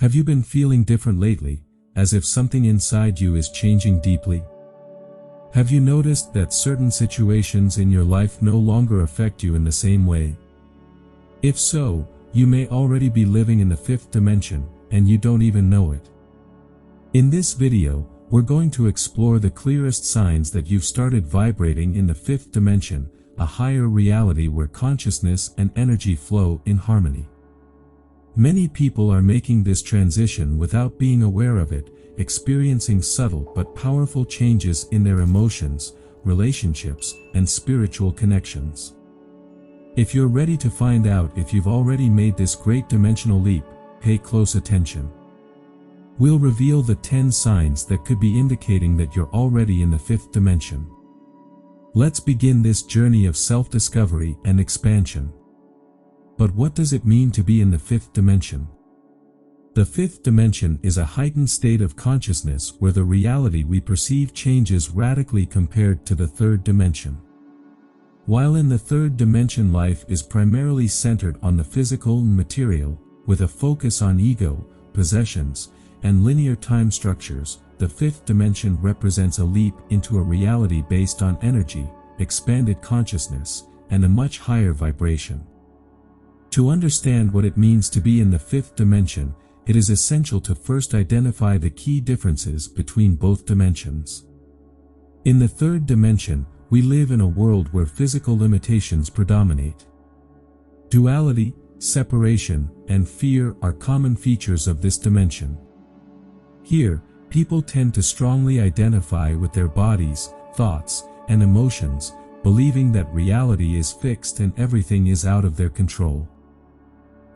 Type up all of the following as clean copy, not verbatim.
Have you been feeling different lately, as if something inside you is changing deeply? Have you noticed that certain situations in your life no longer affect you in the same way? If so, you may already be living in the fifth dimension, and you don't even know it. In this video, we're going to explore the clearest signs that you've started vibrating in the fifth dimension, a higher reality where consciousness and energy flow in harmony. Many people are making this transition without being aware of it, experiencing subtle but powerful changes in their emotions, relationships, and spiritual connections. If you're ready to find out if you've already made this great dimensional leap, pay close attention. We'll reveal the 10 signs that could be indicating that you're already in the fifth dimension. Let's begin this journey of self-discovery and expansion. But what does it mean to be in the fifth dimension? The fifth dimension is a heightened state of consciousness where the reality we perceive changes radically compared to the third dimension. While in the third dimension life is primarily centered on the physical and material, with a focus on ego, possessions, and linear time structures, the fifth dimension represents a leap into a reality based on energy, expanded consciousness, and a much higher vibration. To understand what it means to be in the fifth dimension, it is essential to first identify the key differences between both dimensions. In the third dimension, we live in a world where physical limitations predominate. Duality, separation, and fear are common features of this dimension. Here, people tend to strongly identify with their bodies, thoughts, and emotions, believing that reality is fixed and everything is out of their control.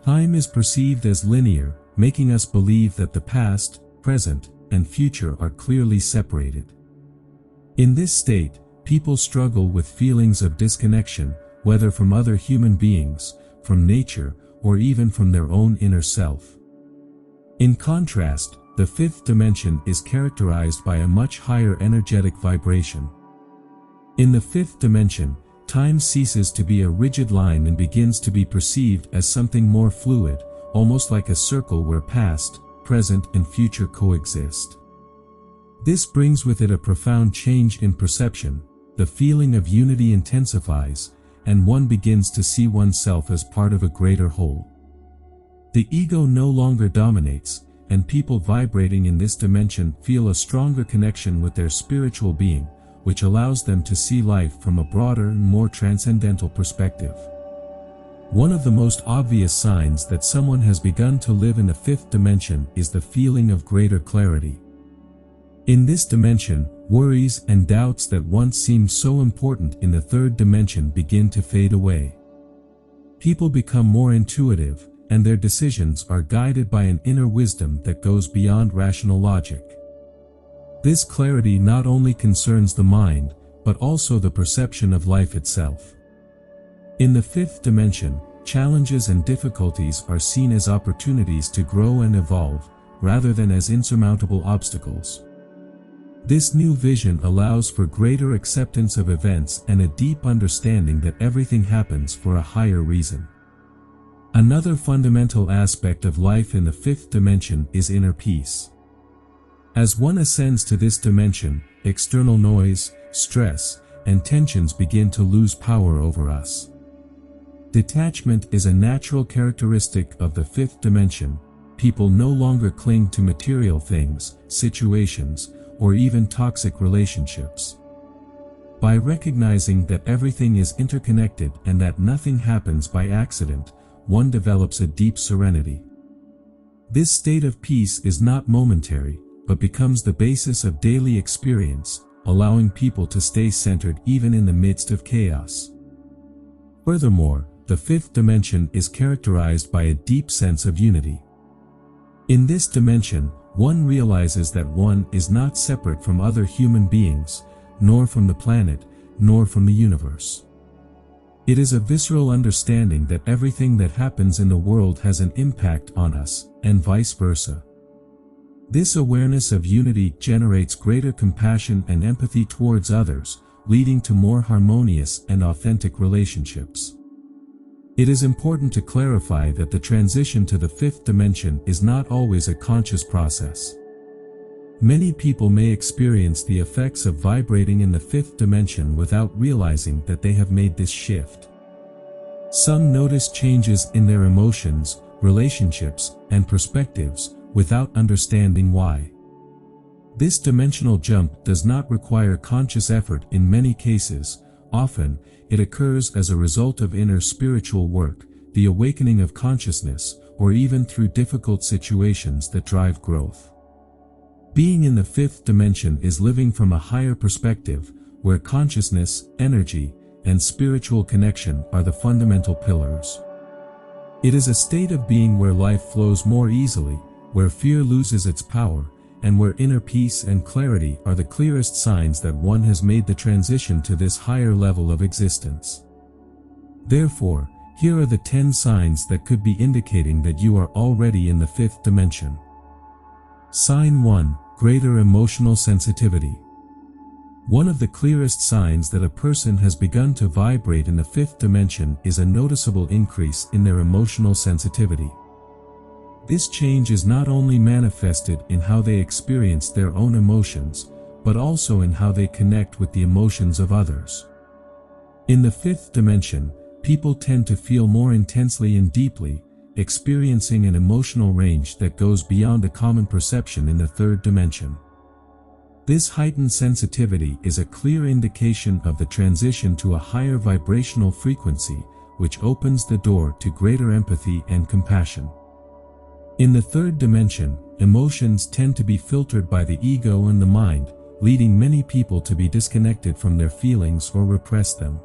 Time is perceived as linear, making us believe that the past, present, and future are clearly separated. In this state, people struggle with feelings of disconnection, whether from other human beings, from nature, or even from their own inner self. In contrast, the fifth dimension is characterized by a much higher energetic vibration. In the fifth dimension, time ceases to be a rigid line and begins to be perceived as something more fluid, almost like a circle where past, present, and future coexist. This brings with it a profound change in perception. The feeling of unity intensifies, and one begins to see oneself as part of a greater whole. The ego no longer dominates, and people vibrating in this dimension feel a stronger connection with their spiritual being, which allows them to see life from a broader and more transcendental perspective. One of the most obvious signs that someone has begun to live in the fifth dimension is the feeling of greater clarity. In this dimension, worries and doubts that once seemed so important in the third dimension begin to fade away. People become more intuitive, and their decisions are guided by an inner wisdom that goes beyond rational logic. This clarity not only concerns the mind, but also the perception of life itself. In the fifth dimension, challenges and difficulties are seen as opportunities to grow and evolve, rather than as insurmountable obstacles. This new vision allows for greater acceptance of events and a deep understanding that everything happens for a higher reason. Another fundamental aspect of life in the fifth dimension is inner peace. As one ascends to this dimension, external noise, stress, and tensions begin to lose power over us. Detachment is a natural characteristic of the fifth dimension. People no longer cling to material things, situations, or even toxic relationships. By recognizing that everything is interconnected and that nothing happens by accident, one develops a deep serenity. This state of peace is not momentary, but becomes the basis of daily experience, allowing people to stay centered even in the midst of chaos. Furthermore, the fifth dimension is characterized by a deep sense of unity. In this dimension, one realizes that one is not separate from other human beings, nor from the planet, nor from the universe. It is a visceral understanding that everything that happens in the world has an impact on us, and vice versa. This awareness of unity generates greater compassion and empathy towards others, leading to more harmonious and authentic relationships. It is important to clarify that the transition to the fifth dimension is not always a conscious process. Many people may experience the effects of vibrating in the fifth dimension without realizing that they have made this shift. Some notice changes in their emotions, relationships, and perspectives without understanding why. This dimensional jump does not require conscious effort in many cases. Often, it occurs as a result of inner spiritual work, the awakening of consciousness, or even through difficult situations that drive growth. Being in the fifth dimension is living from a higher perspective, where consciousness, energy, and spiritual connection are the fundamental pillars. It is a state of being where life flows more easily, where fear loses its power, and where inner peace and clarity are the clearest signs that one has made the transition to this higher level of existence. Therefore, here are the 10 signs that could be indicating that you are already in the fifth dimension. Sign 1. Greater emotional sensitivity. One of the clearest signs that a person has begun to vibrate in the fifth dimension is a noticeable increase in their emotional sensitivity. This change is not only manifested in how they experience their own emotions, but also in how they connect with the emotions of others. In the fifth dimension, people tend to feel more intensely and deeply, experiencing an emotional range that goes beyond the common perception in the third dimension. This heightened sensitivity is a clear indication of the transition to a higher vibrational frequency, which opens the door to greater empathy and compassion. In the third dimension, emotions tend to be filtered by the ego and the mind, leading many people to be disconnected from their feelings or repress them.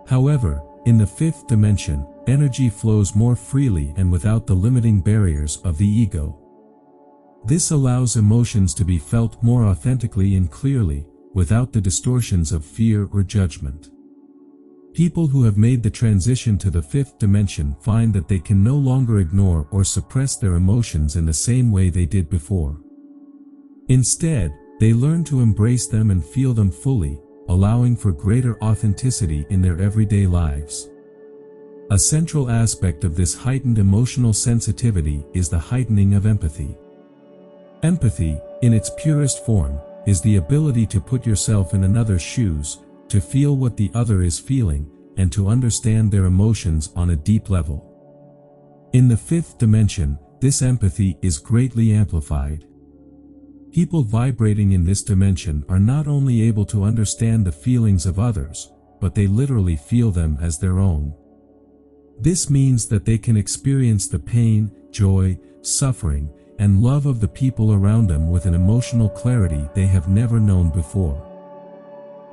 However, in the fifth dimension, energy flows more freely and without the limiting barriers of the ego. This allows emotions to be felt more authentically and clearly, without the distortions of fear or judgment. People who have made the transition to the fifth dimension find that they can no longer ignore or suppress their emotions in the same way they did before. Instead, they learn to embrace them and feel them fully, allowing for greater authenticity in their everyday lives. A central aspect of this heightened emotional sensitivity is the heightening of empathy. Empathy, in its purest form, is the ability to put yourself in another's shoes, to feel what the other is feeling, and to understand their emotions on a deep level. In the fifth dimension, this empathy is greatly amplified. People vibrating in this dimension are not only able to understand the feelings of others, but they literally feel them as their own. This means that they can experience the pain, joy, suffering, and love of the people around them with an emotional clarity they have never known before.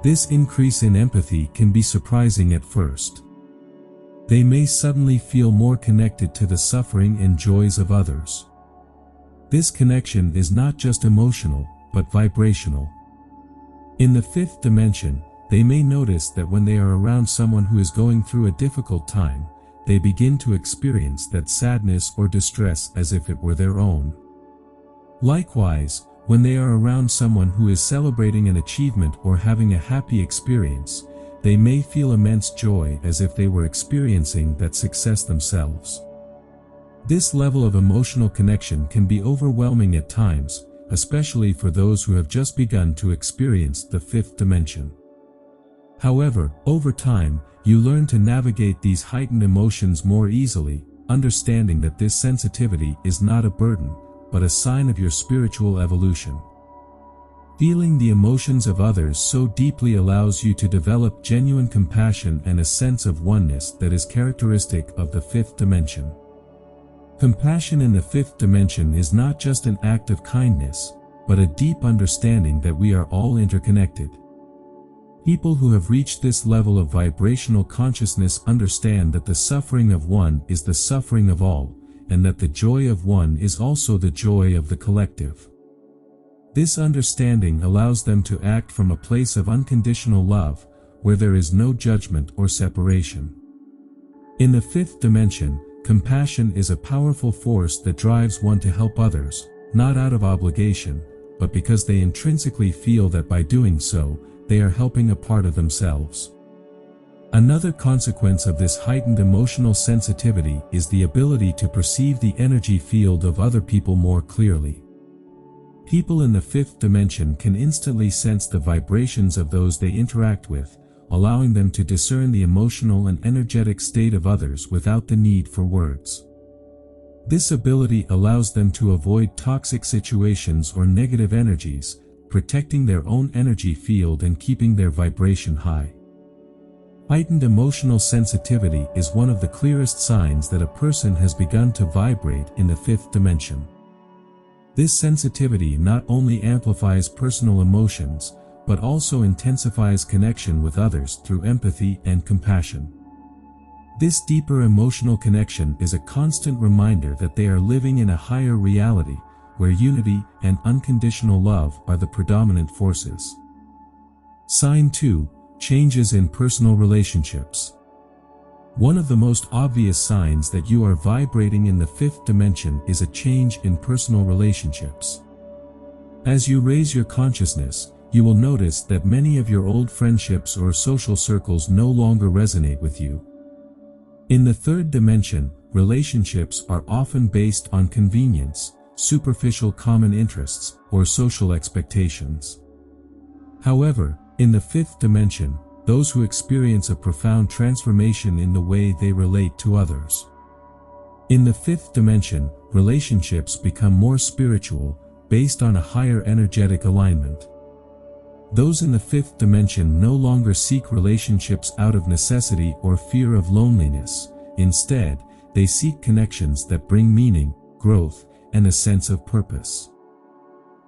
This increase in empathy can be surprising at first. They may suddenly feel more connected to the suffering and joys of others. This connection is not just emotional, but vibrational. In the fifth dimension, they may notice that when they are around someone who is going through a difficult time, they begin to experience that sadness or distress as if it were their own. Likewise, when they are around someone who is celebrating an achievement or having a happy experience, they may feel immense joy as if they were experiencing that success themselves. This level of emotional connection can be overwhelming at times, especially for those who have just begun to experience the fifth dimension. However, over time, you learn to navigate these heightened emotions more easily, understanding that this sensitivity is not a burden, but a sign of your spiritual evolution. Feeling the emotions of others so deeply allows you to develop genuine compassion and a sense of oneness that is characteristic of the fifth dimension. Compassion in the fifth dimension is not just an act of kindness, but a deep understanding that we are all interconnected. People who have reached this level of vibrational consciousness understand that the suffering of one is the suffering of all, and that the joy of one is also the joy of the collective. This understanding allows them to act from a place of unconditional love, where there is no judgment or separation. In the fifth dimension, compassion is a powerful force that drives one to help others, not out of obligation, but because they intrinsically feel that by doing so, they are helping a part of themselves. Another consequence of this heightened emotional sensitivity is the ability to perceive the energy field of other people more clearly. People in the fifth dimension can instantly sense the vibrations of those they interact with, allowing them to discern the emotional and energetic state of others without the need for words. This ability allows them to avoid toxic situations or negative energies, protecting their own energy field and keeping their vibration high. Heightened emotional sensitivity is one of the clearest signs that a person has begun to vibrate in the fifth dimension. This sensitivity not only amplifies personal emotions, but also intensifies connection with others through empathy and compassion. This deeper emotional connection is a constant reminder that they are living in a higher reality, where unity and unconditional love are the predominant forces. Sign 2. Changes in personal relationships. One of the most obvious signs that you are vibrating in the fifth dimension is a change in personal relationships. As you raise your consciousness, you will notice that many of your old friendships or social circles no longer resonate with you. In the third dimension, relationships are often based on convenience, superficial common interests, or social expectations. However, in the fifth dimension, those who experience a profound transformation in the way they relate to others. In the fifth dimension, relationships become more spiritual, based on a higher energetic alignment. Those in the fifth dimension no longer seek relationships out of necessity or fear of loneliness. Instead, they seek connections that bring meaning, growth, and a sense of purpose.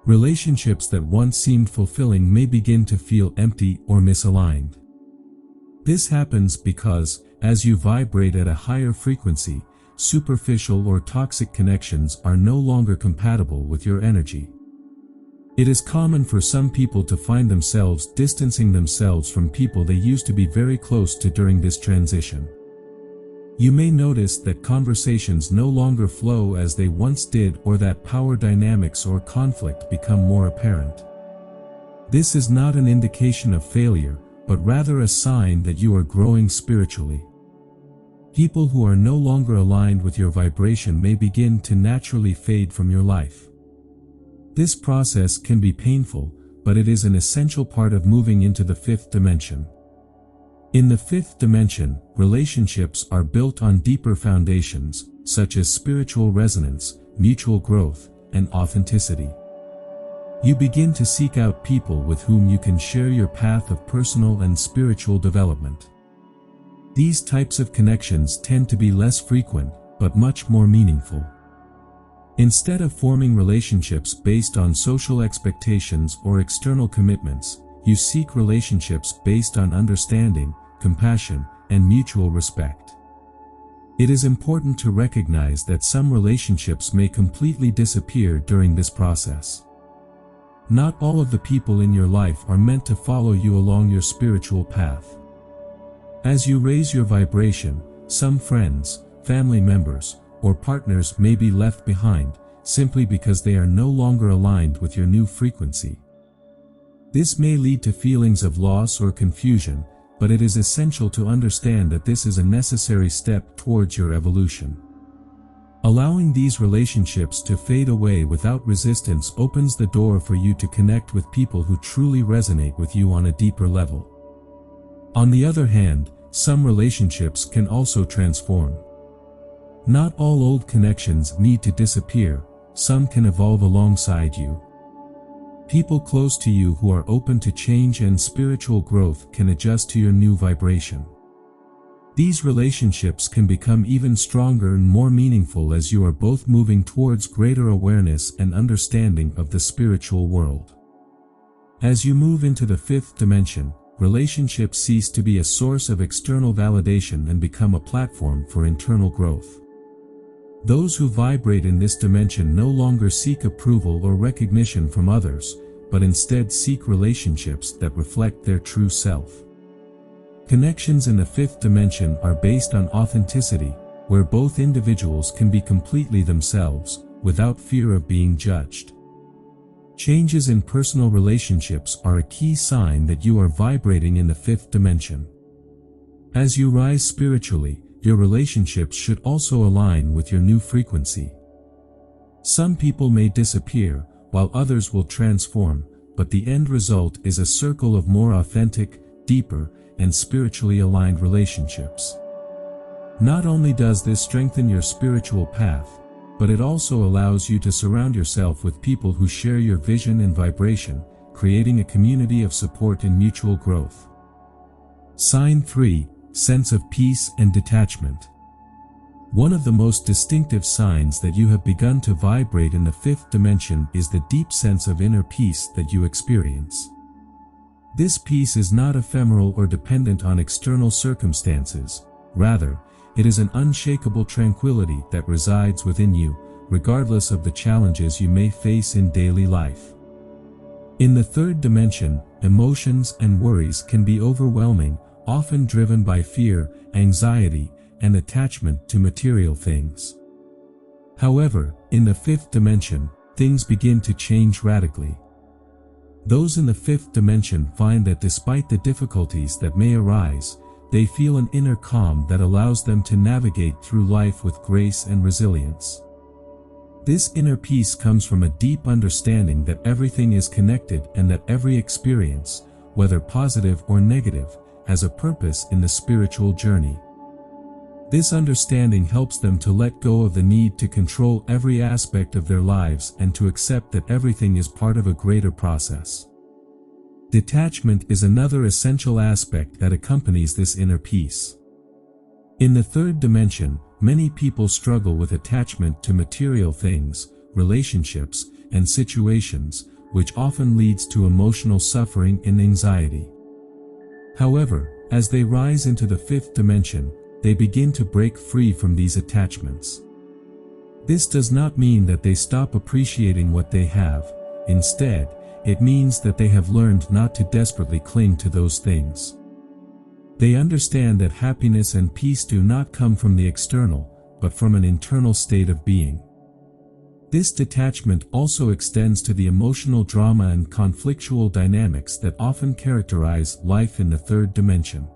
Relationships that once seemed fulfilling may begin to feel empty or misaligned. This happens because, as you vibrate at a higher frequency, superficial or toxic connections are no longer compatible with your energy. It is common for some people to find themselves distancing themselves from people they used to be very close to during this transition. You may notice that conversations no longer flow as they once did, or that power dynamics or conflict become more apparent. This is not an indication of failure, but rather a sign that you are growing spiritually. People who are no longer aligned with your vibration may begin to naturally fade from your life. This process can be painful, but it is an essential part of moving into the fifth dimension. In the fifth dimension, relationships are built on deeper foundations, such as spiritual resonance, mutual growth, and authenticity. You begin to seek out people with whom you can share your path of personal and spiritual development. These types of connections tend to be less frequent, but much more meaningful. Instead of forming relationships based on social expectations or external commitments, you seek relationships based on understanding, compassion, and mutual respect. It is important to recognize that some relationships may completely disappear during this process. Not all of the people in your life are meant to follow you along your spiritual path. As you raise your vibration, some friends, family members, or partners may be left behind, simply because they are no longer aligned with your new frequency. This may lead to feelings of loss or confusion, but it is essential to understand that this is a necessary step towards your evolution. Allowing these relationships to fade away without resistance opens the door for you to connect with people who truly resonate with you on a deeper level. On the other hand, some relationships can also transform. Not all old connections need to disappear, some can evolve alongside you. People close to you who are open to change and spiritual growth can adjust to your new vibration. These relationships can become even stronger and more meaningful as you are both moving towards greater awareness and understanding of the spiritual world. As you move into the fifth dimension, relationships cease to be a source of external validation and become a platform for internal growth. Those who vibrate in this dimension no longer seek approval or recognition from others, but instead seek relationships that reflect their true self. Connections in the fifth dimension are based on authenticity, where both individuals can be completely themselves, without fear of being judged. Changes in personal relationships are a key sign that you are vibrating in the fifth dimension. As you rise spiritually, your relationships should also align with your new frequency. Some people may disappear, while others will transform, but the end result is a circle of more authentic, deeper, and spiritually aligned relationships. Not only does this strengthen your spiritual path, but it also allows you to surround yourself with people who share your vision and vibration, creating a community of support and mutual growth. Sign 3. Sense of peace and detachment. One of the most distinctive signs that you have begun to vibrate in the fifth dimension is the deep sense of inner peace that you experience. This peace is not ephemeral or dependent on external circumstances. Rather, it is an unshakable tranquility that resides within you, regardless of the challenges you may face in daily life. In the third dimension, emotions and worries can be overwhelming, often driven by fear, anxiety, and attachment to material things. However, in the fifth dimension, things begin to change radically. Those in the fifth dimension find that despite the difficulties that may arise, they feel an inner calm that allows them to navigate through life with grace and resilience. This inner peace comes from a deep understanding that everything is connected and that every experience, whether positive or negative, has a purpose in the spiritual journey. This understanding helps them to let go of the need to control every aspect of their lives and to accept that everything is part of a greater process. Detachment is another essential aspect that accompanies this inner peace. In the third dimension, many people struggle with attachment to material things, relationships, and situations, which often leads to emotional suffering and anxiety. However, as they rise into the fifth dimension, they begin to break free from these attachments. This does not mean that they stop appreciating what they have. Instead, it means that they have learned not to desperately cling to those things. They understand that happiness and peace do not come from the external, but from an internal state of being. This detachment also extends to the emotional drama and conflictual dynamics that often characterize life in the third dimension.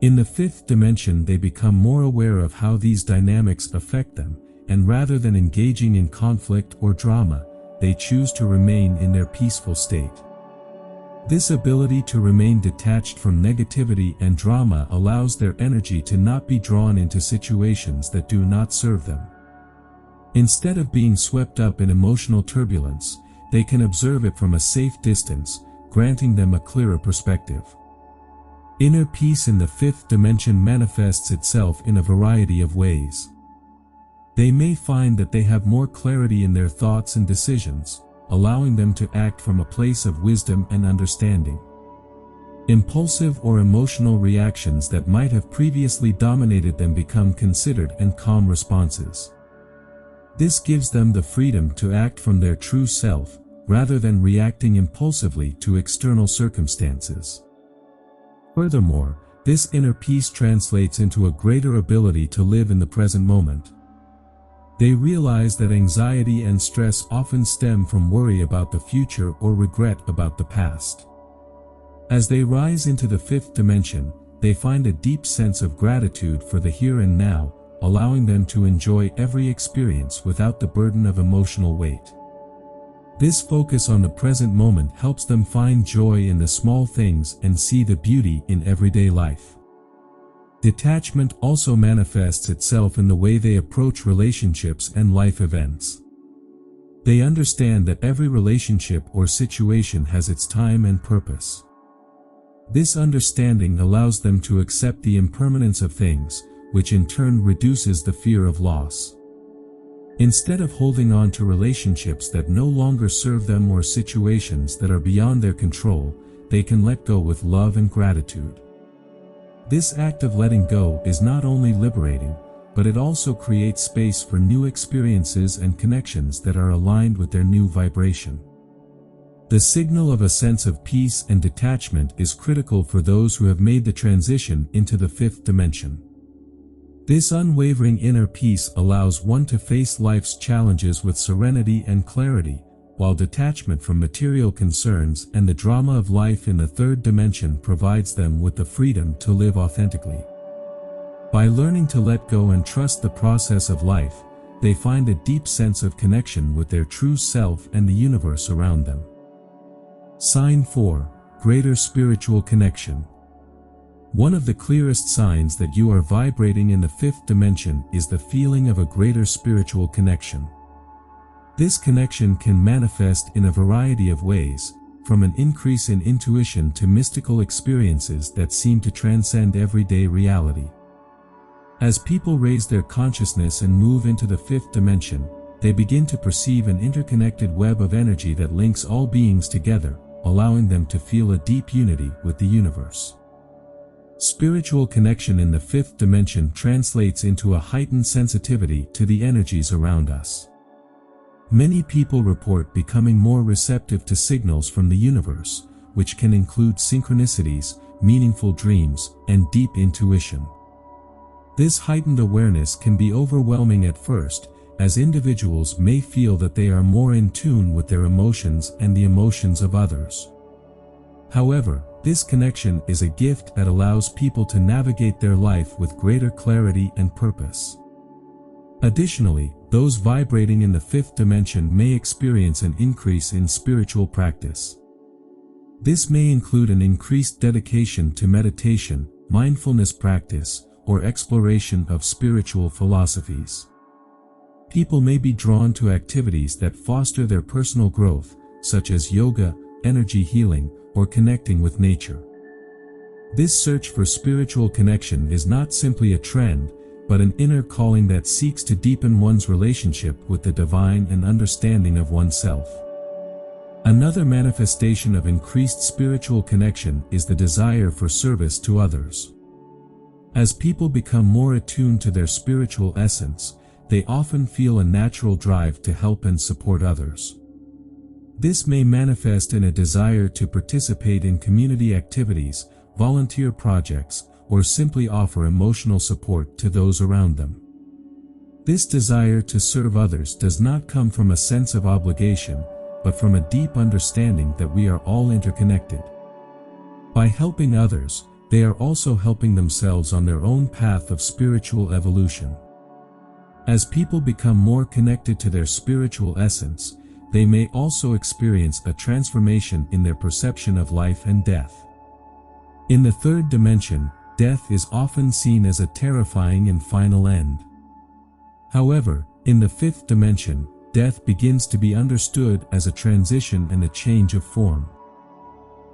In the fifth dimension, they become more aware of how these dynamics affect them, and rather than engaging in conflict or drama, they choose to remain in their peaceful state. This ability to remain detached from negativity and drama allows their energy to not be drawn into situations that do not serve them. Instead of being swept up in emotional turbulence, they can observe it from a safe distance, granting them a clearer perspective. Inner peace in the fifth dimension manifests itself in a variety of ways. They may find that they have more clarity in their thoughts and decisions, allowing them to act from a place of wisdom and understanding. Impulsive or emotional reactions that might have previously dominated them become considered and calm responses. This gives them the freedom to act from their true self, rather than reacting impulsively to external circumstances. Furthermore, this inner peace translates into a greater ability to live in the present moment. They realize that anxiety and stress often stem from worry about the future or regret about the past. As they rise into the fifth dimension, they find a deep sense of gratitude for the here and now, allowing them to enjoy every experience without the burden of emotional weight. This focus on the present moment helps them find joy in the small things and see the beauty in everyday life. Detachment also manifests itself in the way they approach relationships and life events. They understand that every relationship or situation has its time and purpose. This understanding allows them to accept the impermanence of things, which in turn reduces the fear of loss. Instead of holding on to relationships that no longer serve them or situations that are beyond their control, they can let go with love and gratitude. This act of letting go is not only liberating, but it also creates space for new experiences and connections that are aligned with their new vibration. The signal of a sense of peace and detachment is critical for those who have made the transition into the fifth dimension. This unwavering inner peace allows one to face life's challenges with serenity and clarity, while detachment from material concerns and the drama of life in the third dimension provides them with the freedom to live authentically. By learning to let go and trust the process of life, they find a deep sense of connection with their true self and the universe around them. Sign 4. Greater spiritual connection. One of the clearest signs that you are vibrating in the fifth dimension is the feeling of a greater spiritual connection. This connection can manifest in a variety of ways, from an increase in intuition to mystical experiences that seem to transcend everyday reality. As people raise their consciousness and move into the fifth dimension, they begin to perceive an interconnected web of energy that links all beings together, allowing them to feel a deep unity with the universe. Spiritual connection in the fifth dimension translates into a heightened sensitivity to the energies around us. Many people report becoming more receptive to signals from the universe, which can include synchronicities, meaningful dreams, and deep intuition. This heightened awareness can be overwhelming at first, as individuals may feel that they are more in tune with their emotions and the emotions of others. However, this connection is a gift that allows people to navigate their life with greater clarity and purpose. Additionally, those vibrating in the fifth dimension may experience an increase in spiritual practice. This may include an increased dedication to meditation, mindfulness practice, or exploration of spiritual philosophies. People may be drawn to activities that foster their personal growth, such as yoga, energy healing, or connecting with nature. This search for spiritual connection is not simply a trend, but an inner calling that seeks to deepen one's relationship with the divine and understanding of oneself. Another manifestation of increased spiritual connection is the desire for service to others. As people become more attuned to their spiritual essence, they often feel a natural drive to help and support others. This may manifest in a desire to participate in community activities, volunteer projects, or simply offer emotional support to those around them. This desire to serve others does not come from a sense of obligation, but from a deep understanding that we are all interconnected. By helping others, they are also helping themselves on their own path of spiritual evolution. As people become more connected to their spiritual essence, they may also experience a transformation in their perception of life and death. In the third dimension, death is often seen as a terrifying and final end. However, in the fifth dimension, death begins to be understood as a transition and a change of form.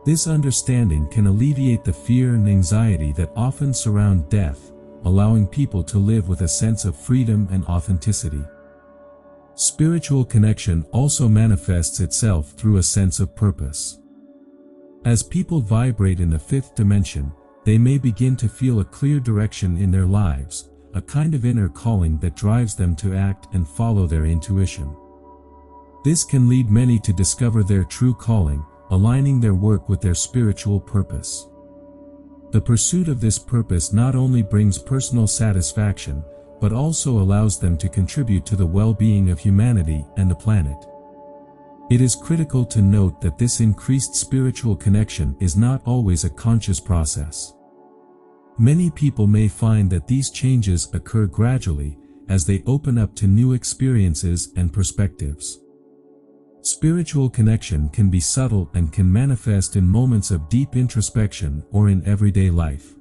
This understanding can alleviate the fear and anxiety that often surround death, allowing people to live with a sense of freedom and authenticity. Spiritual connection also manifests itself through a sense of purpose. As people vibrate in the fifth dimension, they may begin to feel a clear direction in their lives, a kind of inner calling that drives them to act and follow their intuition. This can lead many to discover their true calling, aligning their work with their spiritual purpose. The pursuit of this purpose not only brings personal satisfaction, but also allows them to contribute to the well-being of humanity and the planet. It is critical to note that this increased spiritual connection is not always a conscious process. Many people may find that these changes occur gradually, as they open up to new experiences and perspectives. Spiritual connection can be subtle and can manifest in moments of deep introspection or in everyday life.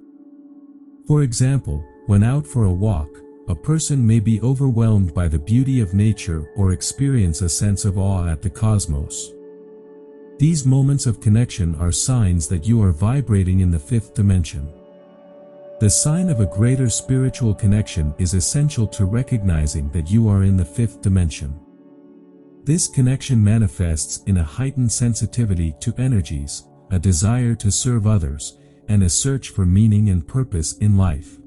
For example, when out for a walk, a person may be overwhelmed by the beauty of nature or experience a sense of awe at the cosmos. These moments of connection are signs that you are vibrating in the fifth dimension. The sign of a greater spiritual connection is essential to recognizing that you are in the fifth dimension. This connection manifests in a heightened sensitivity to energies, a desire to serve others, and a search for meaning and purpose in life.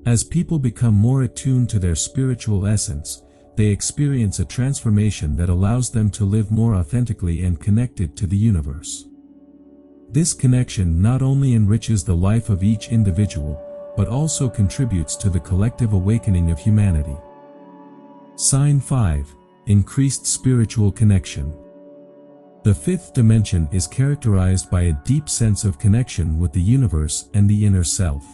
As people become more attuned to their spiritual essence, they experience a transformation that allows them to live more authentically and connected to the universe. This connection not only enriches the life of each individual, but also contributes to the collective awakening of humanity. Sign 5. increased spiritual connection. The fifth dimension is characterized by a deep sense of connection with the universe and the inner self.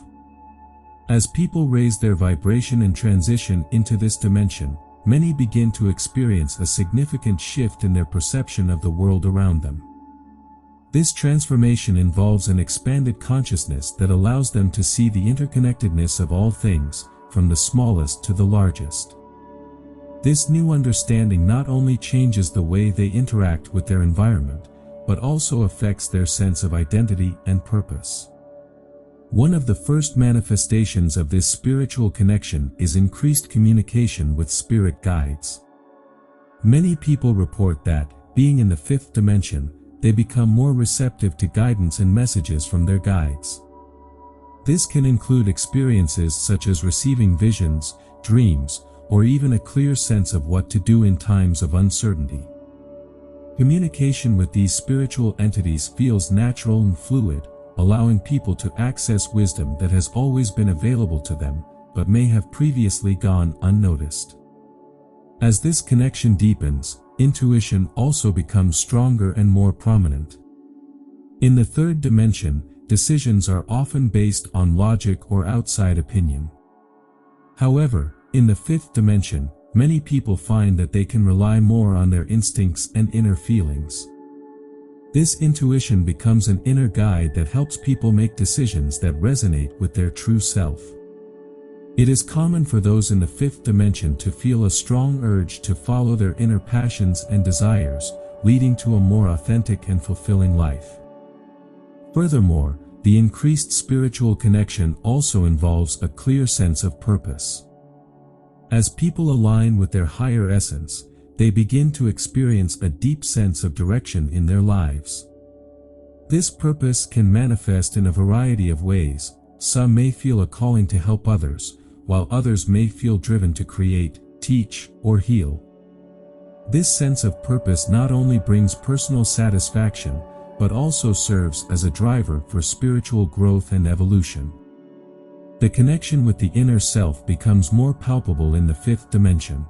As people raise their vibration and transition into this dimension, many begin to experience a significant shift in their perception of the world around them. This transformation involves an expanded consciousness that allows them to see the interconnectedness of all things, from the smallest to the largest. This new understanding not only changes the way they interact with their environment, but also affects their sense of identity and purpose. One of the first manifestations of this spiritual connection is increased communication with spirit guides. Many people report that, being in the fifth dimension, they become more receptive to guidance and messages from their guides. This can include experiences such as receiving visions, dreams, or even a clear sense of what to do in times of uncertainty. Communication with these spiritual entities feels natural and fluid, allowing people to access wisdom that has always been available to them, but may have previously gone unnoticed. As this connection deepens, intuition also becomes stronger and more prominent. In the third dimension, decisions are often based on logic or outside opinion. However, in the fifth dimension, many people find that they can rely more on their instincts and inner feelings. This intuition becomes an inner guide that helps people make decisions that resonate with their true self. It is common for those in the fifth dimension to feel a strong urge to follow their inner passions and desires, leading to a more authentic and fulfilling life. Furthermore, the increased spiritual connection also involves a clear sense of purpose. As people align with their higher essence, they begin to experience a deep sense of direction in their lives. This purpose can manifest in a variety of ways. Some may feel a calling to help others, while others may feel driven to create, teach, or heal. This sense of purpose not only brings personal satisfaction, but also serves as a driver for spiritual growth and evolution. The connection with the inner self becomes more palpable in the fifth dimension.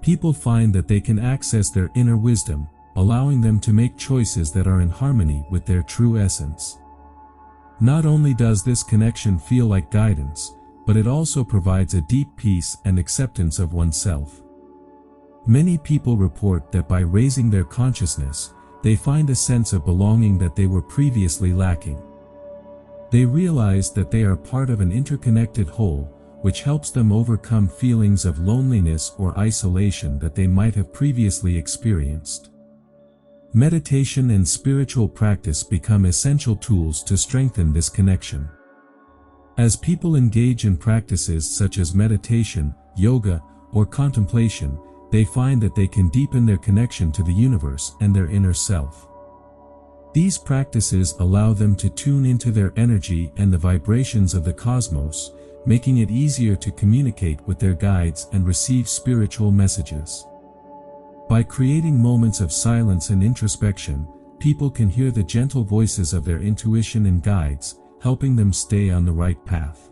People find that they can access their inner wisdom, allowing them to make choices that are in harmony with their true essence. Not only does this connection feel like guidance, but it also provides a deep peace and acceptance of oneself. Many people report that by raising their consciousness, they find a sense of belonging that they were previously lacking. They realize that they are part of an interconnected whole, which helps them overcome feelings of loneliness or isolation that they might have previously experienced. Meditation and spiritual practice become essential tools to strengthen this connection. As people engage in practices such as meditation, yoga, or contemplation, they find that they can deepen their connection to the universe and their inner self. These practices allow them to tune into their energy and the vibrations of the cosmos, making it easier to communicate with their guides and receive spiritual messages. By creating moments of silence and introspection, people can hear the gentle voices of their intuition and guides, helping them stay on the right path.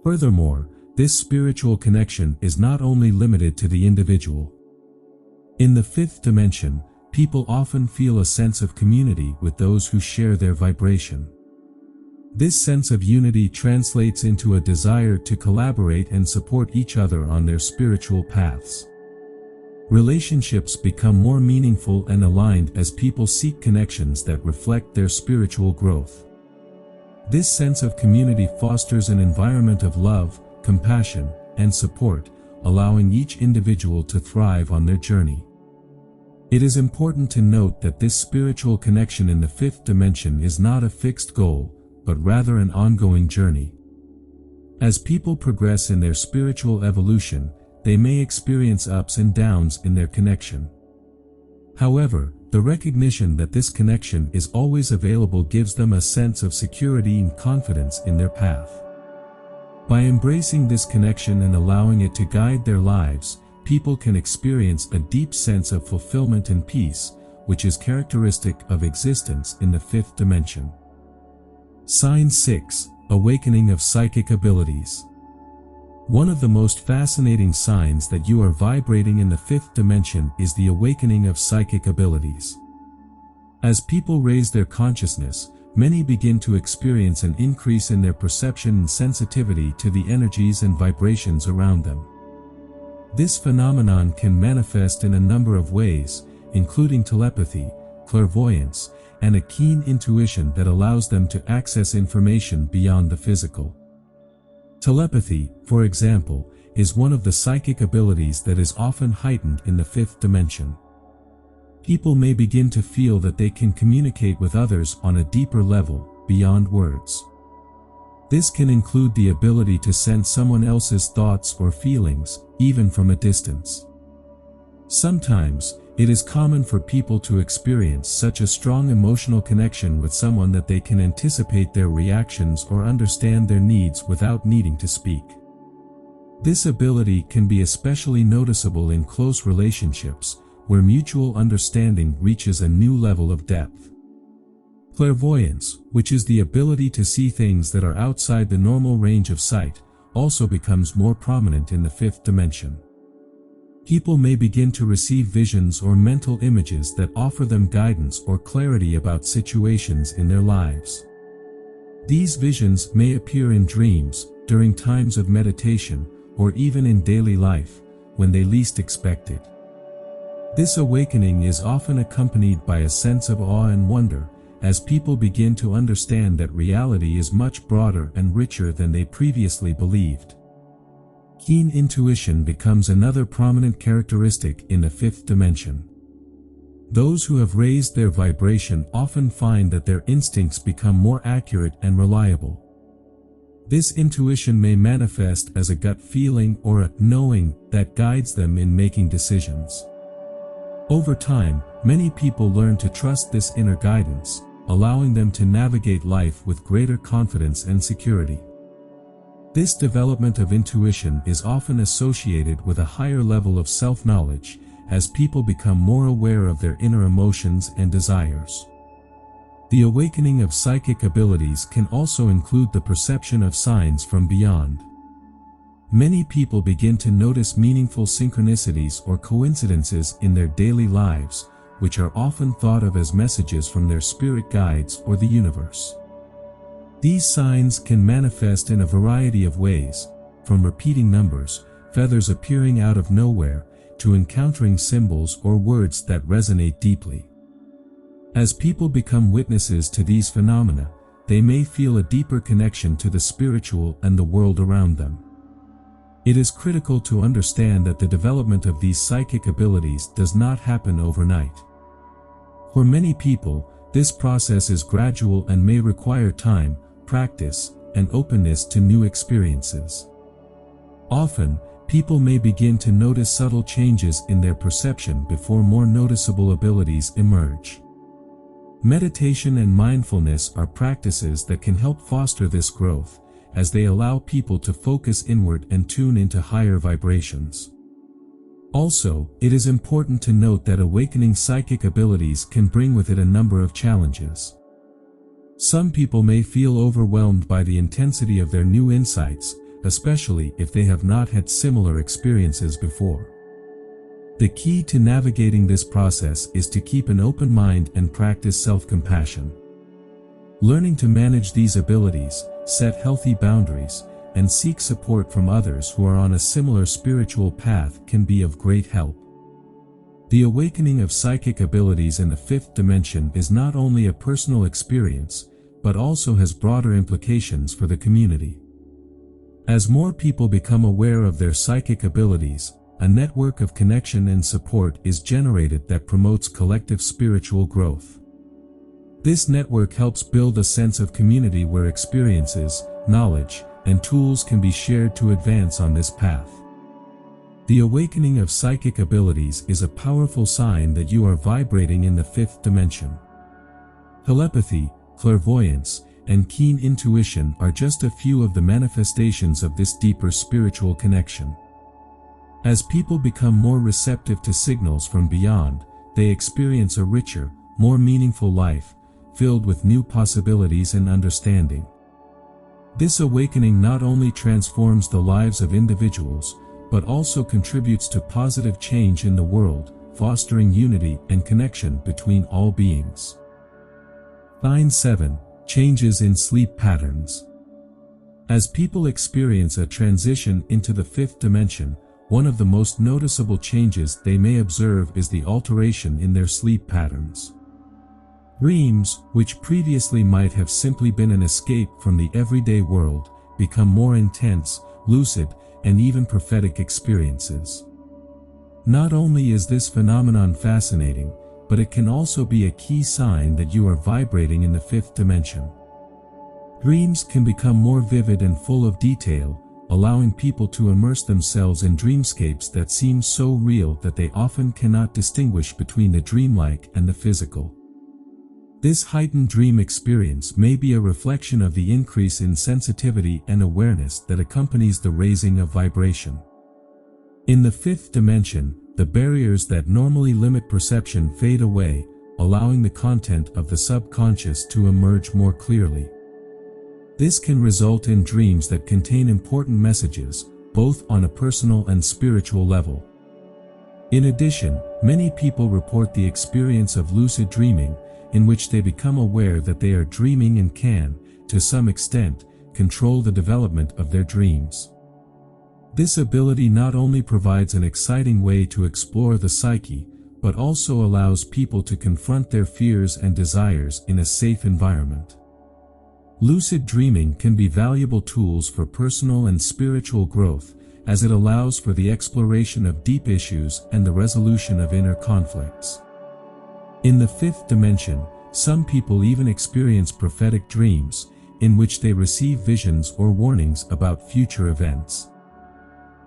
Furthermore, this spiritual connection is not only limited to the individual. In the fifth dimension, people often feel a sense of community with those who share their vibration. This sense of unity translates into a desire to collaborate and support each other on their spiritual paths. Relationships become more meaningful and aligned as people seek connections that reflect their spiritual growth. This sense of community fosters an environment of love, compassion, and support, allowing each individual to thrive on their journey. It is important to note that this spiritual connection in the fifth dimension is not a fixed goal, but rather an ongoing journey. As people progress in their spiritual evolution, they may experience ups and downs in their connection. However, the recognition that this connection is always available gives them a sense of security and confidence in their path. By embracing this connection and allowing it to guide their lives, people can experience a deep sense of fulfillment and peace, which is characteristic of existence in the fifth dimension. Sign 6. Awakening of psychic abilities. One of the most fascinating signs that you are vibrating in the fifth dimension is the awakening of psychic abilities. As people raise their consciousness, many begin to experience an increase in their perception and sensitivity to the energies and vibrations around them. This phenomenon can manifest in a number of ways, including telepathy, clairvoyance, and a keen intuition that allows them to access information beyond the physical. Telepathy, for example, is one of the psychic abilities that is often heightened in the fifth dimension. People may begin to feel that they can communicate with others on a deeper level, beyond words. This can include the ability to sense someone else's thoughts or feelings, even from a distance. Sometimes, it is common for people to experience such a strong emotional connection with someone that they can anticipate their reactions or understand their needs without needing to speak. This ability can be especially noticeable in close relationships, where mutual understanding reaches a new level of depth. Clairvoyance, which is the ability to see things that are outside the normal range of sight, also becomes more prominent in the fifth dimension. People may begin to receive visions or mental images that offer them guidance or clarity about situations in their lives. These visions may appear in dreams, during times of meditation, or even in daily life, when they least expect it. This awakening is often accompanied by a sense of awe and wonder, as people begin to understand that reality is much broader and richer than they previously believed. Keen intuition becomes another prominent characteristic in the fifth dimension. Those who have raised their vibration often find that their instincts become more accurate and reliable. This intuition may manifest as a gut feeling or a knowing that guides them in making decisions. Over time, many people learn to trust this inner guidance, allowing them to navigate life with greater confidence and security. This development of intuition is often associated with a higher level of self-knowledge, as people become more aware of their inner emotions and desires. The awakening of psychic abilities can also include the perception of signs from beyond. Many people begin to notice meaningful synchronicities or coincidences in their daily lives, which are often thought of as messages from their spirit guides or the universe. These signs can manifest in a variety of ways, from repeating numbers, feathers appearing out of nowhere, to encountering symbols or words that resonate deeply. As people become witnesses to these phenomena, they may feel a deeper connection to the spiritual and the world around them. It is critical to understand that the development of these psychic abilities does not happen overnight. For many people, this process is gradual and may require time, practice, and openness to new experiences. Often, people may begin to notice subtle changes in their perception before more noticeable abilities emerge. Meditation and mindfulness are practices that can help foster this growth, as they allow people to focus inward and tune into higher vibrations. Also, it is important to note that awakening psychic abilities can bring with it a number of challenges. Some people may feel overwhelmed by the intensity of their new insights, especially if they have not had similar experiences before. The key to navigating this process is to keep an open mind and practice self-compassion. Learning to manage these abilities, set healthy boundaries, and seek support from others who are on a similar spiritual path can be of great help. The awakening of psychic abilities in the fifth dimension is not only a personal experience, but also has broader implications for the community. As more people become aware of their psychic abilities, a network of connection and support is generated that promotes collective spiritual growth. This network helps build a sense of community where experiences, knowledge, and tools can be shared to advance on this path. The awakening of psychic abilities is a powerful sign that you are vibrating in the fifth dimension. Telepathy, clairvoyance, and keen intuition are just a few of the manifestations of this deeper spiritual connection. As people become more receptive to signals from beyond, they experience a richer, more meaningful life, filled with new possibilities and understanding. This awakening not only transforms the lives of individuals, but also contributes to positive change in the world, fostering unity and connection between all beings. Sign 7. Changes in sleep patterns. As people experience a transition into the fifth dimension, one of the most noticeable changes they may observe is the alteration in their sleep patterns. Dreams, which previously might have simply been an escape from the everyday world, become more intense, lucid, and even prophetic experiences. Not only is this phenomenon fascinating, but it can also be a key sign that you are vibrating in the fifth dimension. Dreams can become more vivid and full of detail, allowing people to immerse themselves in dreamscapes that seem so real that they often cannot distinguish between the dreamlike and the physical. This heightened dream experience may be a reflection of the increase in sensitivity and awareness that accompanies the raising of vibration. In the fifth dimension, the barriers that normally limit perception fade away, allowing the content of the subconscious to emerge more clearly. This can result in dreams that contain important messages, both on a personal and spiritual level. In addition, many people report the experience of lucid dreaming, in which they become aware that they are dreaming and can, to some extent, control the development of their dreams. This ability not only provides an exciting way to explore the psyche, but also allows people to confront their fears and desires in a safe environment. Lucid dreaming can be valuable tools for personal and spiritual growth, as it allows for the exploration of deep issues and the resolution of inner conflicts. In the fifth dimension, some people even experience prophetic dreams, in which they receive visions or warnings about future events.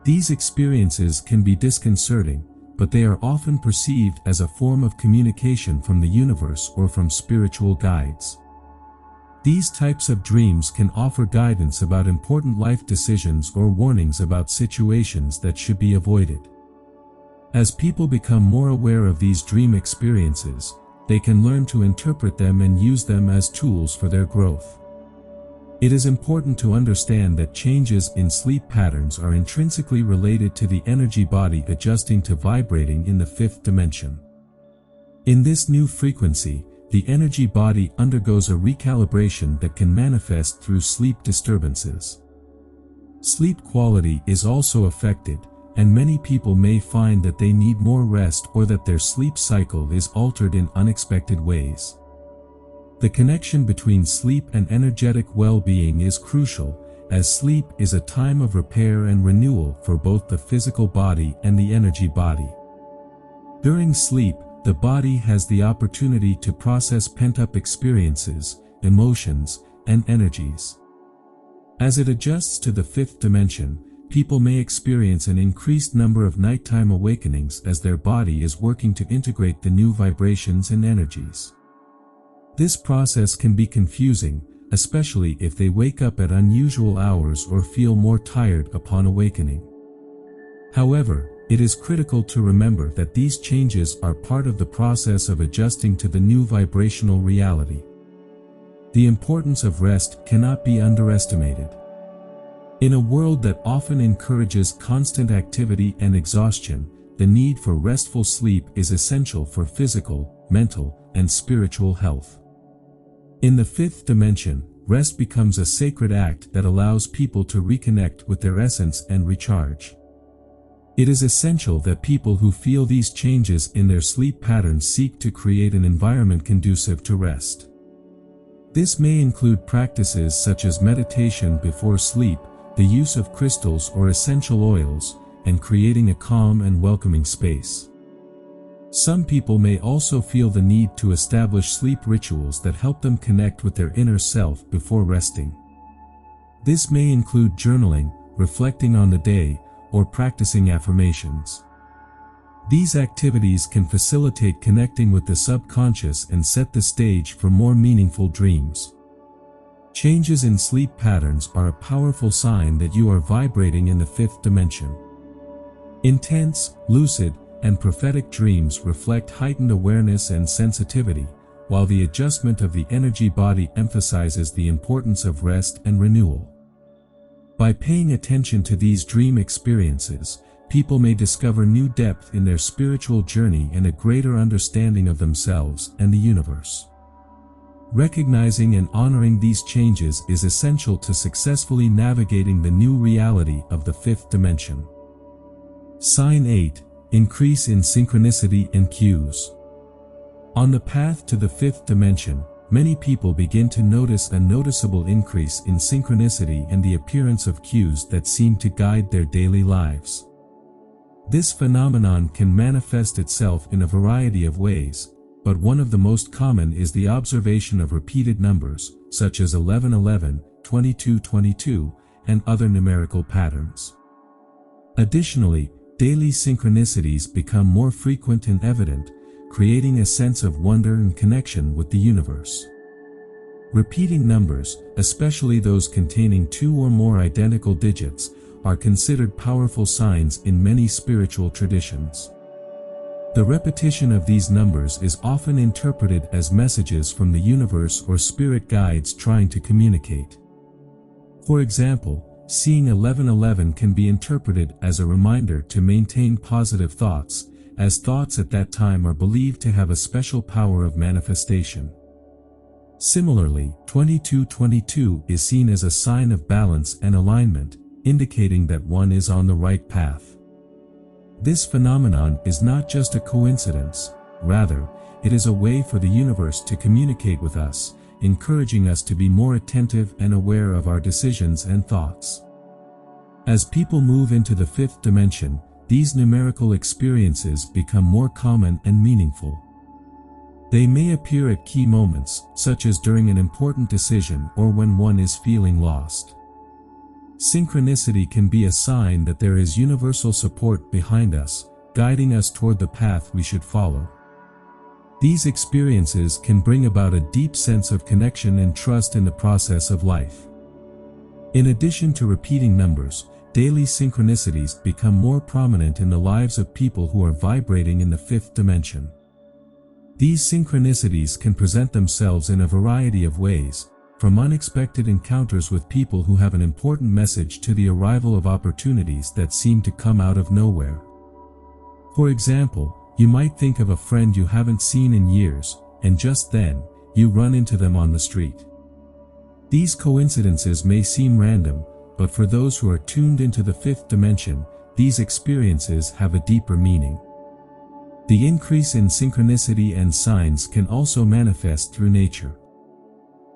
These experiences can be disconcerting, but they are often perceived as a form of communication from the universe or from spiritual guides. These types of dreams can offer guidance about important life decisions or warnings about situations that should be avoided. As people become more aware of these dream experiences, they can learn to interpret them and use them as tools for their growth. It is important to understand that changes in sleep patterns are intrinsically related to the energy body adjusting to vibrating in the fifth dimension. In this new frequency, the energy body undergoes a recalibration that can manifest through sleep disturbances. Sleep quality is also affected, and many people may find that they need more rest or that their sleep cycle is altered in unexpected ways. The connection between sleep and energetic well-being is crucial, as sleep is a time of repair and renewal for both the physical body and the energy body. During sleep, the body has the opportunity to process pent-up experiences, emotions, and energies. As it adjusts to the fifth dimension, people may experience an increased number of nighttime awakenings as their body is working to integrate the new vibrations and energies. This process can be confusing, especially if they wake up at unusual hours or feel more tired upon awakening. However, it is critical to remember that these changes are part of the process of adjusting to the new vibrational reality. The importance of rest cannot be underestimated. In a world that often encourages constant activity and exhaustion, the need for restful sleep is essential for physical, mental, and spiritual health. In the fifth dimension, rest becomes a sacred act that allows people to reconnect with their essence and recharge. It is essential that people who feel these changes in their sleep patterns seek to create an environment conducive to rest. This may include practices such as meditation before sleep, the use of crystals or essential oils, and creating a calm and welcoming space. Some people may also feel the need to establish sleep rituals that help them connect with their inner self before resting. This may include journaling, reflecting on the day, or practicing affirmations. These activities can facilitate connecting with the subconscious and set the stage for more meaningful dreams. Changes in sleep patterns are a powerful sign that you are vibrating in the fifth dimension. Intense, lucid, and prophetic dreams reflect heightened awareness and sensitivity, while the adjustment of the energy body emphasizes the importance of rest and renewal. By paying attention to these dream experiences, people may discover new depth in their spiritual journey and a greater understanding of themselves and the universe. Recognizing and honoring these changes is essential to successfully navigating the new reality of the fifth dimension. Sign 8. Increase in synchronicity and cues. On the path to the fifth dimension, many people begin to notice a noticeable increase in synchronicity and the appearance of cues that seem to guide their daily lives. This phenomenon can manifest itself in a variety of ways, but one of the most common is the observation of repeated numbers, such as 1111, 2222, and other numerical patterns. Additionally, daily synchronicities become more frequent and evident, creating a sense of wonder and connection with the universe. Repeating numbers, especially those containing 2 or more identical digits, are considered powerful signs in many spiritual traditions. The repetition of these numbers is often interpreted as messages from the universe or spirit guides trying to communicate. For example, seeing 1111 can be interpreted as a reminder to maintain positive thoughts, as thoughts at that time are believed to have a special power of manifestation. Similarly, 2222 is seen as a sign of balance and alignment, indicating that one is on the right path. This phenomenon is not just a coincidence, rather, it is a way for the universe to communicate with us, encouraging us to be more attentive and aware of our decisions and thoughts. As people move into the fifth dimension, these numerical experiences become more common and meaningful. They may appear at key moments, such as during an important decision or when one is feeling lost. Synchronicity can be a sign that there is universal support behind us, guiding us toward the path we should follow. These experiences can bring about a deep sense of connection and trust in the process of life. In addition to repeating numbers, daily synchronicities become more prominent in the lives of people who are vibrating in the fifth dimension. These synchronicities can present themselves in a variety of ways, from unexpected encounters with people who have an important message to the arrival of opportunities that seem to come out of nowhere. For example, you might think of a friend you haven't seen in years, and just then, you run into them on the street. These coincidences may seem random, but for those who are tuned into the fifth dimension, these experiences have a deeper meaning. The increase in synchronicity and signs can also manifest through nature.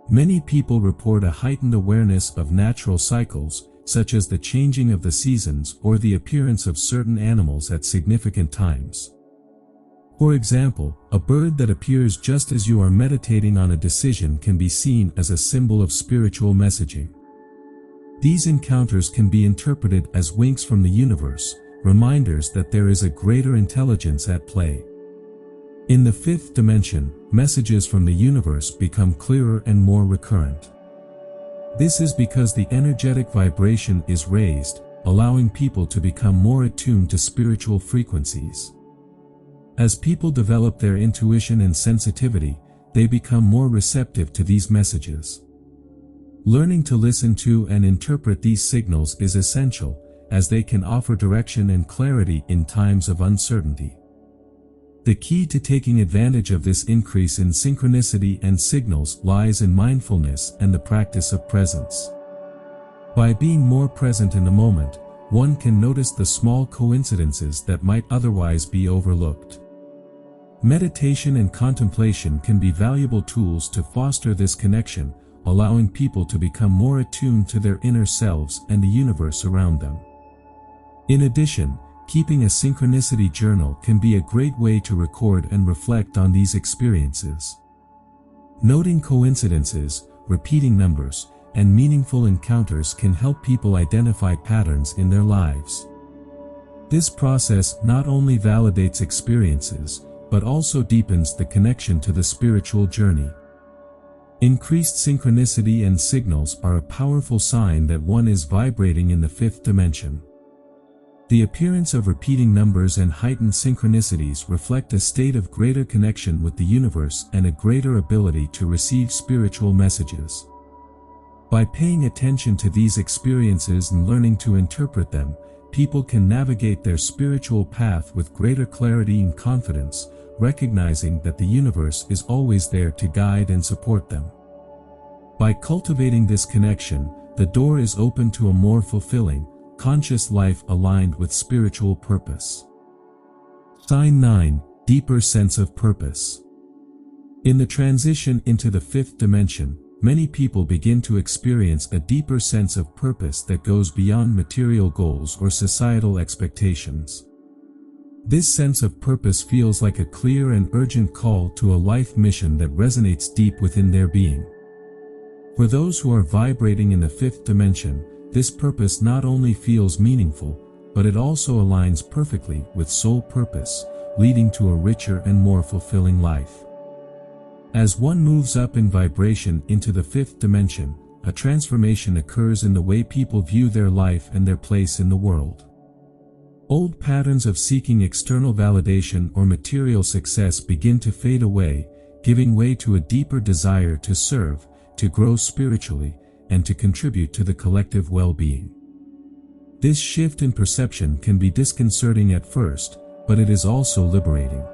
Many people report a heightened awareness of natural cycles, such as the changing of the seasons or the appearance of certain animals at significant times. For example, a bird that appears just as you are meditating on a decision can be seen as a symbol of spiritual messaging. These encounters can be interpreted as winks from the universe, reminders that there is a greater intelligence at play. In the fifth dimension, messages from the universe become clearer and more recurrent. This is because the energetic vibration is raised, allowing people to become more attuned to spiritual frequencies. As people develop their intuition and sensitivity, they become more receptive to these messages. Learning to listen to and interpret these signals is essential, as they can offer direction and clarity in times of uncertainty. The key to taking advantage of this increase in synchronicity and signals lies in mindfulness and the practice of presence. By being more present in the moment, one can notice the small coincidences that might otherwise be overlooked. Meditation and contemplation can be valuable tools to foster this connection, allowing people to become more attuned to their inner selves and the universe around them. In addition, keeping a synchronicity journal can be a great way to record and reflect on these experiences. Noting coincidences, repeating numbers, and meaningful encounters can help people identify patterns in their lives. This process not only validates experiences, but also deepens the connection to the spiritual journey. Increased synchronicity and signals are a powerful sign that one is vibrating in the fifth dimension. The appearance of repeating numbers and heightened synchronicities reflect a state of greater connection with the universe and a greater ability to receive spiritual messages. By paying attention to these experiences and learning to interpret them, people can navigate their spiritual path with greater clarity and confidence, recognizing that the universe is always there to guide and support them. By cultivating this connection, the door is open to a more fulfilling, conscious life aligned with spiritual purpose. Sign 9. Deeper sense of purpose. In the transition into the fifth dimension, many people begin to experience a deeper sense of purpose that goes beyond material goals or societal expectations. This sense of purpose feels like a clear and urgent call to a life mission that resonates deep within their being. For those who are vibrating in the fifth dimension, this purpose not only feels meaningful, but it also aligns perfectly with soul purpose, leading to a richer and more fulfilling life. As one moves up in vibration into the fifth dimension, a transformation occurs in the way people view their life and their place in the world. Old patterns of seeking external validation or material success begin to fade away, giving way to a deeper desire to serve, to grow spiritually, and to contribute to the collective well-being. This shift in perception can be disconcerting at first, but it is also liberating.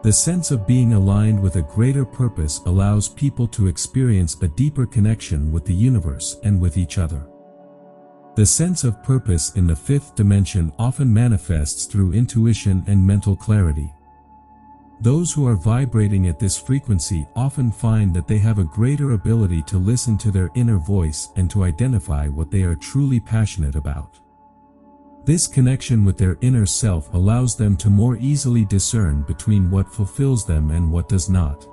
The sense of being aligned with a greater purpose allows people to experience a deeper connection with the universe and with each other. The sense of purpose in the fifth dimension often manifests through intuition and mental clarity. Those who are vibrating at this frequency often find that they have a greater ability to listen to their inner voice and to identify what they are truly passionate about. This connection with their inner self allows them to more easily discern between what fulfills them and what does not.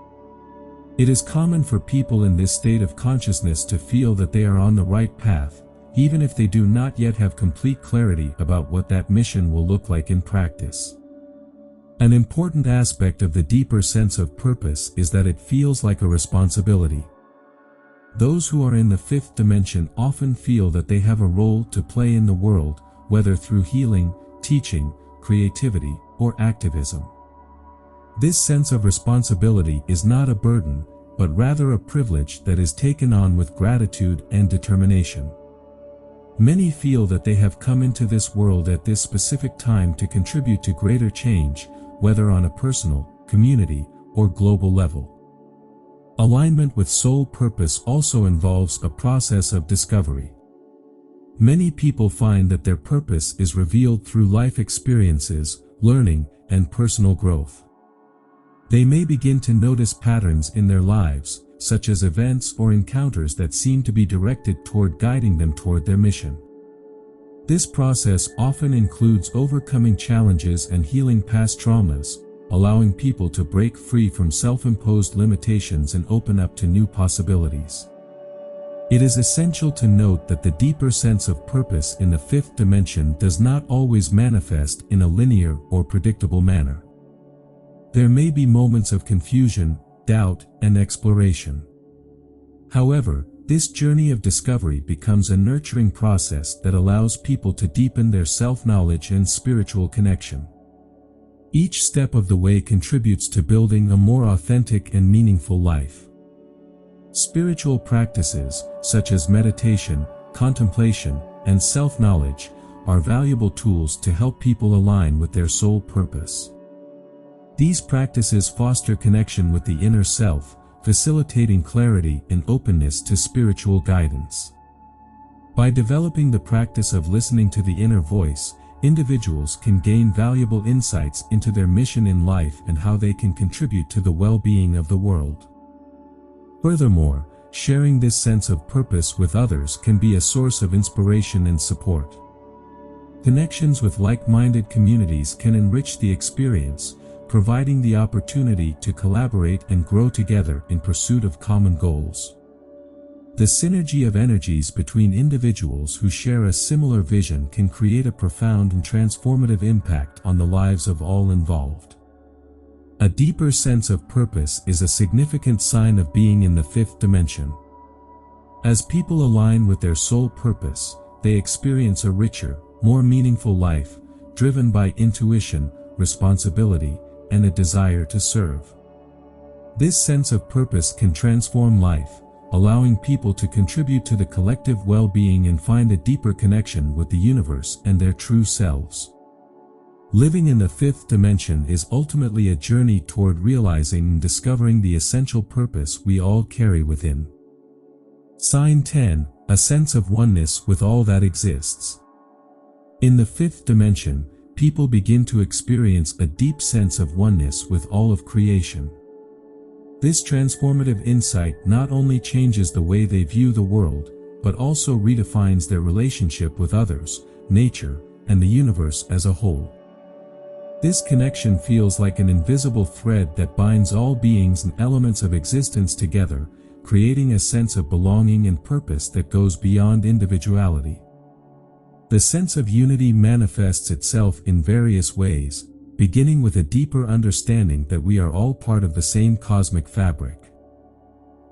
It is common for people in this state of consciousness to feel that they are on the right path, even if they do not yet have complete clarity about what that mission will look like in practice. An important aspect of the deeper sense of purpose is that it feels like a responsibility. Those who are in the fifth dimension often feel that they have a role to play in the world, whether through healing, teaching, creativity, or activism. This sense of responsibility is not a burden, but rather a privilege that is taken on with gratitude and determination. Many feel that they have come into this world at this specific time to contribute to greater change, whether on a personal, community, or global level. Alignment with soul purpose also involves a process of discovery. Many people find that their purpose is revealed through life experiences, learning, and personal growth. They may begin to notice patterns in their lives, such as events or encounters that seem to be directed toward guiding them toward their mission. This process often includes overcoming challenges and healing past traumas, allowing people to break free from self-imposed limitations and open up to new possibilities. It is essential to note that the deeper sense of purpose in the fifth dimension does not always manifest in a linear or predictable manner. There may be moments of confusion, doubt, and exploration. However, this journey of discovery becomes a nurturing process that allows people to deepen their self-knowledge and spiritual connection. Each step of the way contributes to building a more authentic and meaningful life. Spiritual practices, such as meditation, contemplation, and self-knowledge, are valuable tools to help people align with their soul purpose. These practices foster connection with the inner self, facilitating clarity and openness to spiritual guidance. By developing the practice of listening to the inner voice, individuals can gain valuable insights into their mission in life and how they can contribute to the well-being of the world. Furthermore, sharing this sense of purpose with others can be a source of inspiration and support. Connections with like-minded communities can enrich the experience, providing the opportunity to collaborate and grow together in pursuit of common goals. The synergy of energies between individuals who share a similar vision can create a profound and transformative impact on the lives of all involved. A deeper sense of purpose is a significant sign of being in the fifth dimension. As people align with their soul purpose, they experience a richer, more meaningful life, driven by intuition, responsibility, and a desire to serve. This sense of purpose can transform life, allowing people to contribute to the collective well-being and find a deeper connection with the universe and their true selves. Living in the fifth dimension is ultimately a journey toward realizing and discovering the essential purpose we all carry within. Sign 10. A sense of oneness with all that exists. In the fifth dimension, people begin to experience a deep sense of oneness with all of creation. This transformative insight not only changes the way they view the world, but also redefines their relationship with others, nature, and the universe as a whole. This connection feels like an invisible thread that binds all beings and elements of existence together, creating a sense of belonging and purpose that goes beyond individuality. The sense of unity manifests itself in various ways, beginning with a deeper understanding that we are all part of the same cosmic fabric.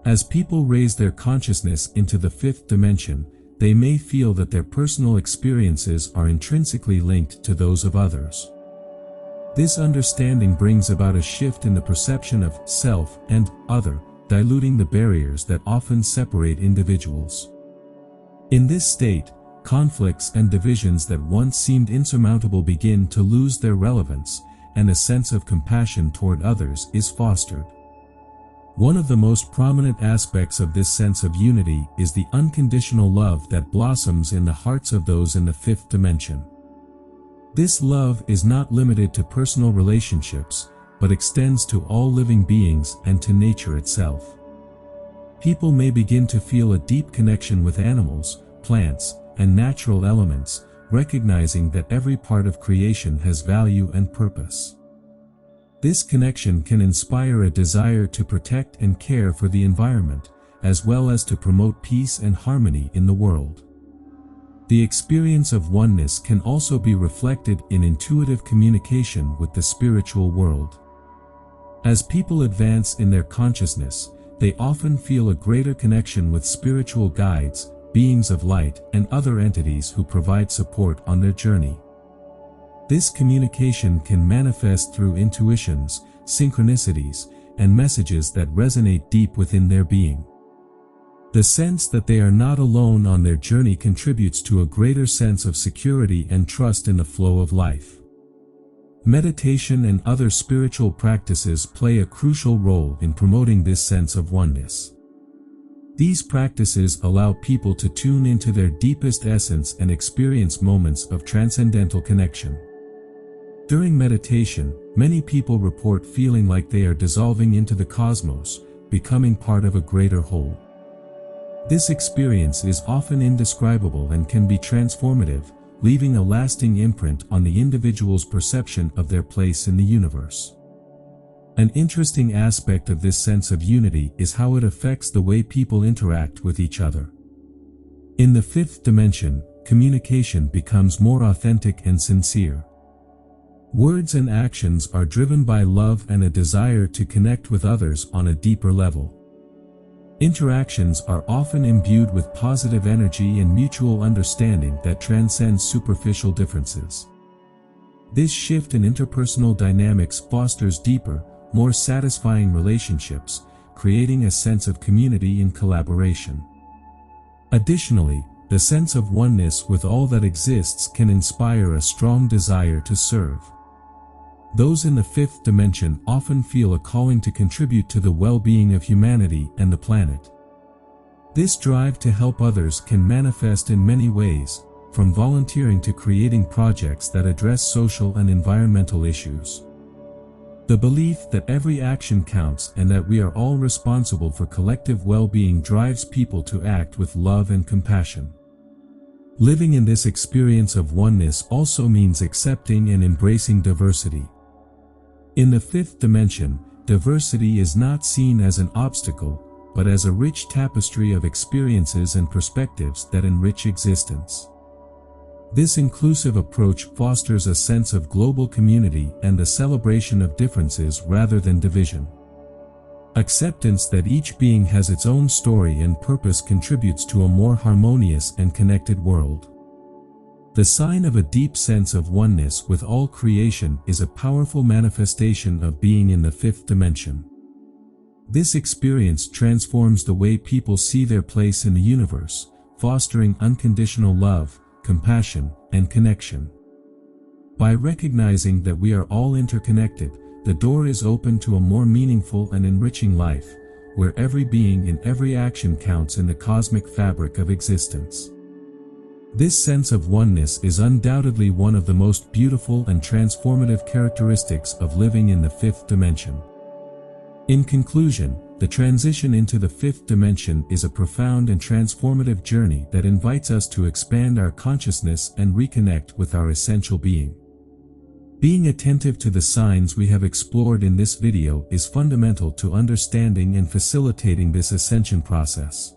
As people raise their consciousness into the fifth dimension, they may feel that their personal experiences are intrinsically linked to those of others. This understanding brings about a shift in the perception of self and other, diluting the barriers that often separate individuals. In this state, conflicts and divisions that once seemed insurmountable begin to lose their relevance, and a sense of compassion toward others is fostered. One of the most prominent aspects of this sense of unity is the unconditional love that blossoms in the hearts of those in the fifth dimension. This love is not limited to personal relationships, but extends to all living beings and to nature itself. People may begin to feel a deep connection with animals, plants, and natural elements, recognizing that every part of creation has value and purpose. This connection can inspire a desire to protect and care for the environment, as well as to promote peace and harmony in the world. The experience of oneness can also be reflected in intuitive communication with the spiritual world. As people advance in their consciousness, they often feel a greater connection with spiritual guides, beings of light, and other entities who provide support on their journey. This communication can manifest through intuitions, synchronicities, and messages that resonate deep within their being. The sense that they are not alone on their journey contributes to a greater sense of security and trust in the flow of life. Meditation and other spiritual practices play a crucial role in promoting this sense of oneness. These practices allow people to tune into their deepest essence and experience moments of transcendental connection. During meditation, many people report feeling like they are dissolving into the cosmos, becoming part of a greater whole. This experience is often indescribable and can be transformative, leaving a lasting imprint on the individual's perception of their place in the universe. An interesting aspect of this sense of unity is how it affects the way people interact with each other. In the fifth dimension, communication becomes more authentic and sincere. Words and actions are driven by love and a desire to connect with others on a deeper level. Interactions are often imbued with positive energy and mutual understanding that transcends superficial differences. This shift in interpersonal dynamics fosters deeper, more satisfying relationships, creating a sense of community and collaboration. Additionally, the sense of oneness with all that exists can inspire a strong desire to serve. Those in the fifth dimension often feel a calling to contribute to the well-being of humanity and the planet. This drive to help others can manifest in many ways, from volunteering to creating projects that address social and environmental issues. The belief that every action counts and that we are all responsible for collective well-being drives people to act with love and compassion. Living in this experience of oneness also means accepting and embracing diversity. In the fifth dimension, diversity is not seen as an obstacle, but as a rich tapestry of experiences and perspectives that enrich existence. This inclusive approach fosters a sense of global community and the celebration of differences rather than division. Acceptance that each being has its own story and purpose contributes to a more harmonious and connected world. The sign of a deep sense of oneness with all creation is a powerful manifestation of being in the fifth dimension. This experience transforms the way people see their place in the universe, fostering unconditional love, compassion, and connection. By recognizing that we are all interconnected, the door is open to a more meaningful and enriching life, where every being and every action counts in the cosmic fabric of existence. This sense of oneness is undoubtedly one of the most beautiful and transformative characteristics of living in the fifth dimension. In conclusion, the transition into the fifth dimension is a profound and transformative journey that invites us to expand our consciousness and reconnect with our essential being. Being attentive to the signs we have explored in this video is fundamental to understanding and facilitating this ascension process.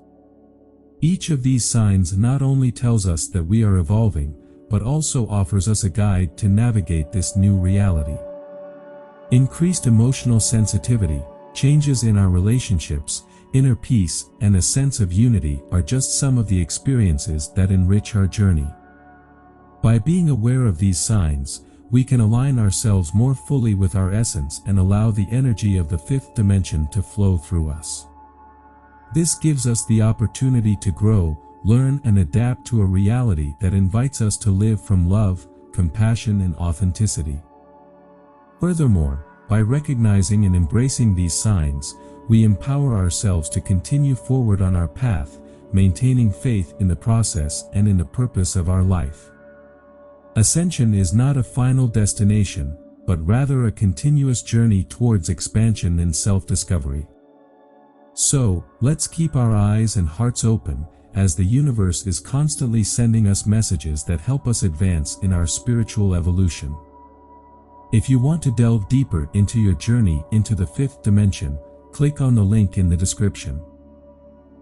Each of these signs not only tells us that we are evolving, but also offers us a guide to navigate this new reality. Increased emotional sensitivity, changes in our relationships, inner peace, and a sense of unity are just some of the experiences that enrich our journey. By being aware of these signs, we can align ourselves more fully with our essence and allow the energy of the fifth dimension to flow through us. This gives us the opportunity to grow, learn, and adapt to a reality that invites us to live from love, compassion, and authenticity. Furthermore, by recognizing and embracing these signs, we empower ourselves to continue forward on our path, maintaining faith in the process and in the purpose of our life. Ascension is not a final destination, but rather a continuous journey towards expansion and self-discovery. So, let's keep our eyes and hearts open, as the universe is constantly sending us messages that help us advance in our spiritual evolution. If you want to delve deeper into your journey into the fifth dimension, click on the link in the description.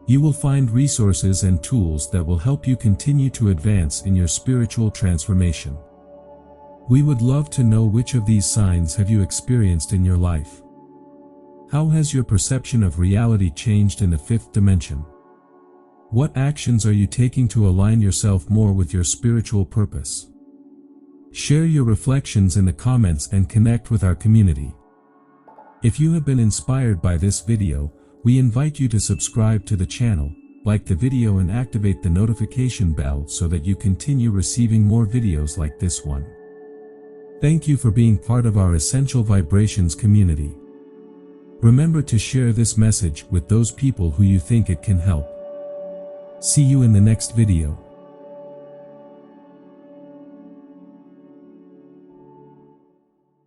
You will find resources and tools that will help you continue to advance in your spiritual transformation. We would love to know which of these signs have you experienced in your life. How has your perception of reality changed in the fifth dimension? What actions are you taking to align yourself more with your spiritual purpose? Share your reflections in the comments and connect with our community. If you have been inspired by this video, we invite you to subscribe to the channel, like the video, and activate the notification bell so that you continue receiving more videos like this one. Thank you for being part of our Essential Vibrations community. Remember to share this message with those people who you think it can help. See you in the next video.